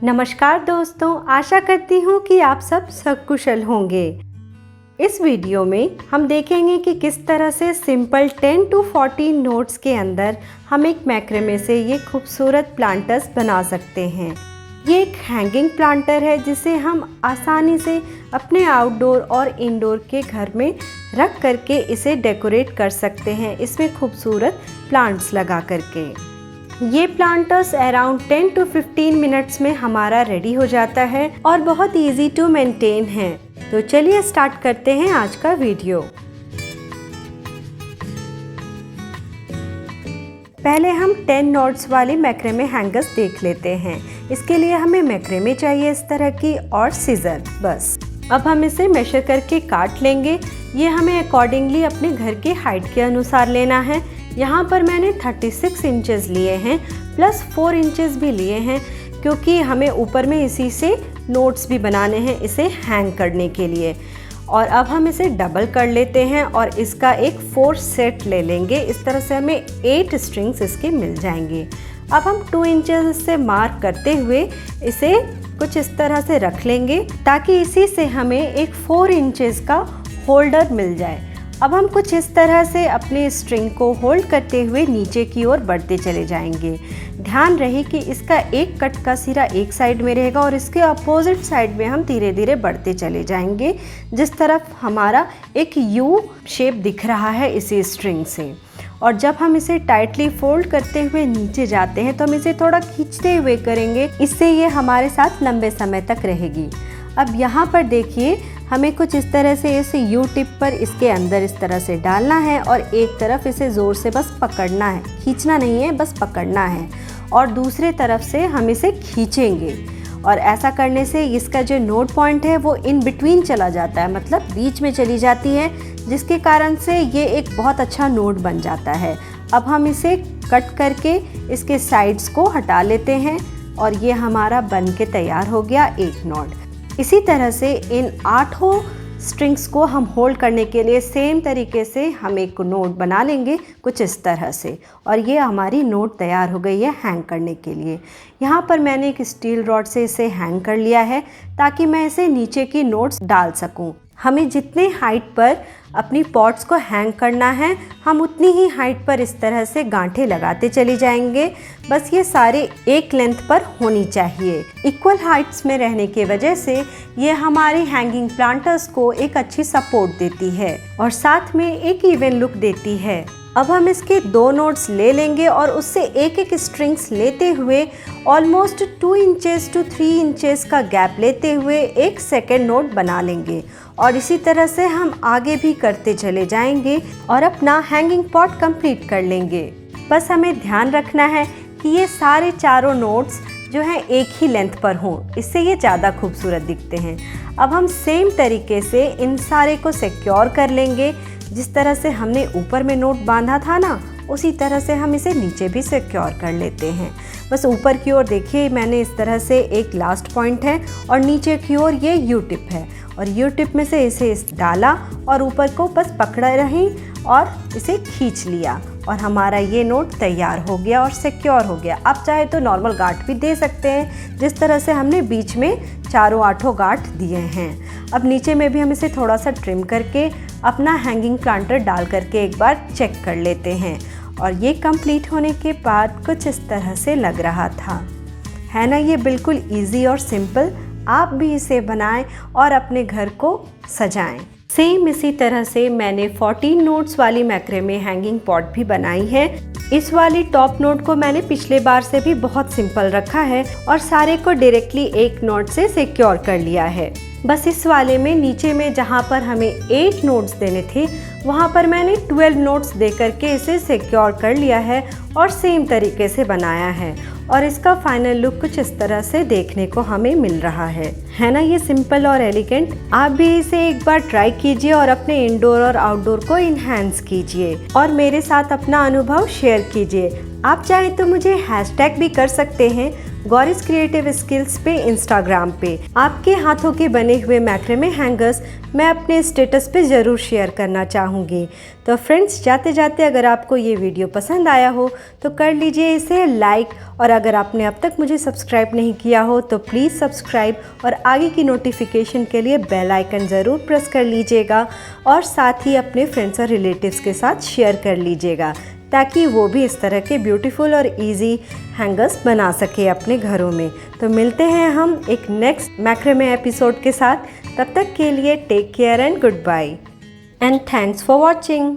नमस्कार दोस्तों, आशा करती हूँ कि आप सब सकुशल होंगे। इस वीडियो में हम देखेंगे कि किस तरह से सिंपल 10 to 14 नोट्स के अंदर हम एक मैक्रेमे से ये खूबसूरत प्लांटर्स बना सकते हैं। ये एक हैंगिंग प्लांटर है जिसे हम आसानी से अपने आउटडोर और इंडोर के घर में रख करके इसे डेकोरेट कर सकते हैं, इसमें खूबसूरत प्लांट्स लगा करके। ये प्लांटर्स अराउंड 10 to 15 मिनट्स में हमारा रेडी हो जाता है और बहुत इजी टू मेंटेन है। तो चलिए स्टार्ट करते हैं आज का वीडियो। पहले हम 10 नॉट्स वाले मैक्रेमे हैंगर्स देख लेते हैं। इसके लिए हमें मैक्रेमे चाहिए इस तरह की और सीजर बस। अब हम इसे मेजर करके काट लेंगे। ये हमें अकॉर्डिंगली अपने घर की हाइट के अनुसार लेना है। यहाँ पर मैंने 36 इंचेस लिए हैं प्लस 4 इंचेस भी लिए हैं, क्योंकि हमें ऊपर में इसी से नोट्स भी बनाने हैं इसे हैंग करने के लिए। और अब हम इसे डबल कर लेते हैं और इसका एक 4 सेट ले लेंगे। इस तरह से हमें 8 स्ट्रिंग्स इसके मिल जाएंगे। अब हम 2 इंचेस से मार्क करते हुए इसे कुछ इस तरह से रख लेंगे ताकि इसी से हमें एक 4 इंचेस का होल्डर मिल जाए। अब हम कुछ इस तरह से अपने स्ट्रिंग को होल्ड करते हुए नीचे की ओर बढ़ते चले जाएंगे। ध्यान रहे कि इसका एक कट का सिरा एक साइड में रहेगा और इसके अपोजिट साइड में हम धीरे धीरे बढ़ते चले जाएंगे, जिस तरफ हमारा एक यू शेप दिख रहा है इसी स्ट्रिंग से। और जब हम इसे टाइटली फोल्ड करते हुए नीचे जाते हैं तो हम इसे थोड़ा खींचते हुए करेंगे, इससे ये हमारे साथ लंबे समय तक रहेगी। अब यहाँ पर देखिए, हमें कुछ इस तरह से इसे यू टिप पर इसके अंदर इस तरह से डालना है और एक तरफ इसे ज़ोर से बस पकड़ना है, खींचना नहीं है, बस पकड़ना है। और दूसरे तरफ से हम इसे खींचेंगे और ऐसा करने से इसका जो नोट पॉइंट है वो इन बिटवीन चला जाता है, मतलब बीच में चली जाती है, जिसके कारण से ये एक बहुत अच्छा नोट बन जाता है। अब हम इसे कट करके इसके साइड्स को हटा लेते हैं और ये हमारा बन के तैयार हो गया एक नोट। इसी तरह से इन 8 स्ट्रिंग्स को हम होल्ड करने के लिए सेम तरीके से हम एक नोट बना लेंगे कुछ इस तरह से, और ये हमारी नोट तैयार हो गई है हैंग करने के लिए। यहाँ पर मैंने एक स्टील रॉड से इसे हैंग कर लिया है ताकि मैं इसे नीचे की नोट्स डाल सकूँ। हमें जितने हाइट पर अपनी पॉट्स को हैंग करना है, हम उतनी ही हाइट पर इस तरह से गांठें लगाते चले जाएंगे। बस ये सारे एक लेंथ पर होनी चाहिए। इक्वल हाइट्स में रहने की वजह से ये हमारे हैंगिंग प्लांटर्स को एक अच्छी सपोर्ट देती है और साथ में एक इवन लुक देती है। अब हम इसके 2 नोट्स ले लेंगे और उससे एक एक स्ट्रिंग्स लेते हुए ऑलमोस्ट 2 इंचेस टू 3 इंचेस का गैप लेते हुए एक सेकेंड नोट बना लेंगे। और इसी तरह से हम आगे भी करते चले जाएंगे और अपना हैंगिंग पॉट कंप्लीट कर लेंगे। बस हमें ध्यान रखना है कि ये सारे चारों नोट्स जो हैं एक ही लेंथ पर हों, इससे ये ज़्यादा खूबसूरत दिखते हैं। अब हम सेम तरीके से इन सारे को सिक्योर कर लेंगे। जिस तरह से हमने ऊपर में नोट बांधा था ना, उसी तरह से हम इसे नीचे भी सिक्योर कर लेते हैं। बस ऊपर की ओर देखिए, मैंने इस तरह से एक लास्ट पॉइंट है और नीचे की ओर ये यू टिप है और यू टिप में से इसे डाला और ऊपर को बस पकड़े रही और इसे खींच लिया और हमारा ये नोट तैयार हो गया और सिक्योर हो गया। आप चाहे तो नॉर्मल गांठ भी दे सकते हैं, जिस तरह से हमने बीच में चारों 8 गांठ दिए हैं। अब नीचे में भी हम इसे थोड़ा सा ट्रिम करके अपना हैंगिंग प्लांटर डाल करके एक बार चेक कर लेते हैं। और ये कंप्लीट होने के बाद कुछ इस तरह से लग रहा था, है ना। ये बिल्कुल इजी और सिंपल, आप भी इसे बनाएं और अपने घर को सजाएं। सेम इसी तरह से मैंने 14 नोट्स वाली मैक्रेमे हैंगिंग पॉट भी बनाई है। इस वाली टॉप नोट को मैंने पिछले बार से भी बहुत सिंपल रखा है और सारे को डायरेक्टली एक नोट से सिक्योर कर लिया है। बस इस वाले में नीचे में जहाँ पर हमें 8 नोट्स देने थे, वहाँ पर मैंने 12 नोट्स दे करके इसे सिक्योर कर लिया है और सेम तरीके से बनाया है। और इसका फाइनल लुक कुछ इस तरह से देखने को हमें मिल रहा है ना। ये सिंपल और एलिगेंट। आप भी इसे एक बार ट्राई कीजिए और अपने इंडोर और आउटडोर को इन्हांस कीजिए और मेरे साथ अपना अनुभव शेयर कीजिए। आप चाहे तो मुझे हैशटैग भी कर सकते हैं, गौरीज क्रिएटिव स्किल्स पे इंस्टाग्राम पे। आपके हाथों के बने हुए मैक्रेमे हैंगर्स मैं अपने स्टेटस पे ज़रूर शेयर करना चाहूँगी। तो फ्रेंड्स, जाते जाते अगर आपको ये वीडियो पसंद आया हो तो कर लीजिए इसे लाइक, और अगर आपने अब तक मुझे सब्सक्राइब नहीं किया हो तो प्लीज़ सब्सक्राइब और आगे की नोटिफिकेशन के लिए बेल आइकन ज़रूर प्रेस कर लीजिएगा, और साथ ही अपने फ्रेंड्स और रिलेटिव्स के साथ शेयर कर लीजिएगा ताकि वो भी इस तरह के ब्यूटीफुल और इजी हैंगर्स बना सके अपने घरों में। तो मिलते हैं हम एक नेक्स्ट मैक्रेमे एपिसोड के साथ। तब तक के लिए take care and goodbye and thanks for watching.